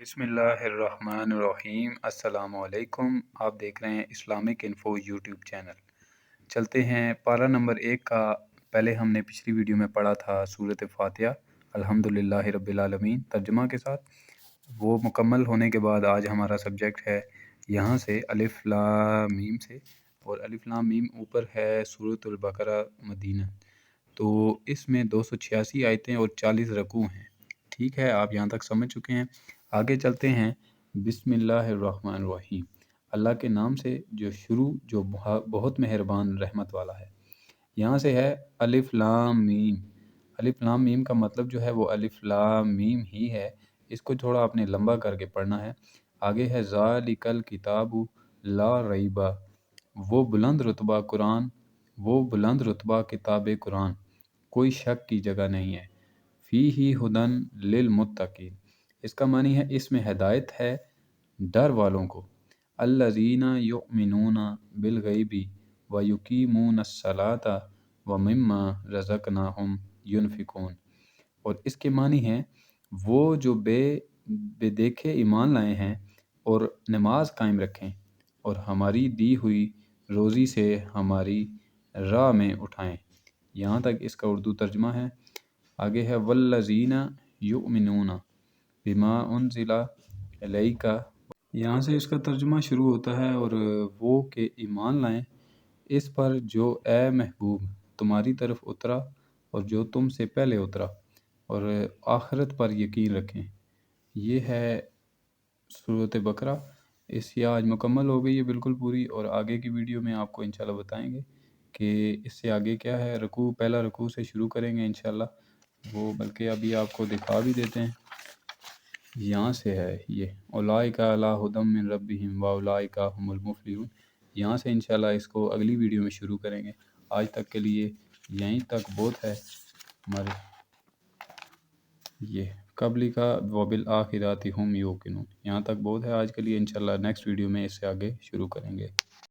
بسم اللہ الرحمن الرحیم۔ السلام علیکم، آپ دیکھ رہے ہیں اسلامک انفو یوٹیوب چینل۔ چلتے ہیں پارہ نمبر 1 کا۔ پہلے ہم نے پچھلی ویڈیو میں پڑھا تھا سورۃ فاتحہ الحمدللہ رب العالمین ترجمہ کے ساتھ۔ وہ مکمل ہونے کے بعد آج ہمارا سبجیکٹ ہے یہاں سے الف لام میم سے، اور الف لام میم اوپر ہے سورۃ البقرہ مدینہ۔ تو اس میں 286 آیتیں اور 40 رکوع ہیں۔ ٹھیک ہے، آپ یہاں تک سمجھ چکے ہیں۔ آگے چلتے ہیں۔ بسم اللہ الرحمن الرحیم، اللہ کے نام سے جو شروع جو بہت مہربان رحمت والا ہے۔ یہاں سے ہے الف لام میم۔ الف لام میم کا مطلب جو ہے وہ الف لام میم ہی ہے، اس کو تھوڑا آپ نے لمبا کر کے پڑھنا ہے۔ آگے ہے ذالک الکتاب لا ریب، وہ بلند رتبہ قرآن، وہ بلند رتبہ کتاب قرآن، کوئی شک کی جگہ نہیں ہے۔ فیہ ھدی للمتقین، اس کا معنی ہے اس میں ہدایت ہے ڈر والوں کو۔ الذین یؤمنون بالغیب ویقیمون الصلاۃ ومما رزقناہم ینفقون، اور اس کے معنی ہے وہ جو بے دیکھے ایمان لائے ہیں اور نماز قائم رکھیں اور ہماری دی ہوئی روزی سے ہماری راہ میں اٹھائیں۔ یہاں تک اس کا اردو ترجمہ ہے۔ آگے ہے والذین یؤمنون بما انزل الیک، یہاں سے اس کا ترجمہ شروع ہوتا ہے، اور وہ کہ ایمان لائیں اس پر جو اے محبوب تمہاری طرف اترا اور جو تم سے پہلے اترا، اور آخرت پر یقین رکھیں۔ یہ ہے سورۃ بقرہ۔ اس کی آج مکمل ہو گئی ہے بالکل پوری، اور آگے کی ویڈیو میں آپ کو انشاءاللہ بتائیں گے کہ اس سے آگے کیا ہے۔ رکوع پہلا رکوع سے شروع کریں گے انشاءاللہ، وہ بلکہ ابھی آپ کو دکھا بھی دیتے ہیں۔ یہاں سے ہے یہ اولئک علی ھدی من ربہم واولئک ھم المفلحون۔ یہاں سے انشاءاللہ اس کو اگلی ویڈیو میں شروع کریں گے۔ آج تک کے لیے یہیں تک بہت ہے ہمارے یہ قبل کا وبالآخرۃ ھم یوقنون، یہاں تک بہت ہے آج کے لیے۔ انشاءاللہ نیکسٹ ویڈیو میں اس سے آگے شروع کریں گے۔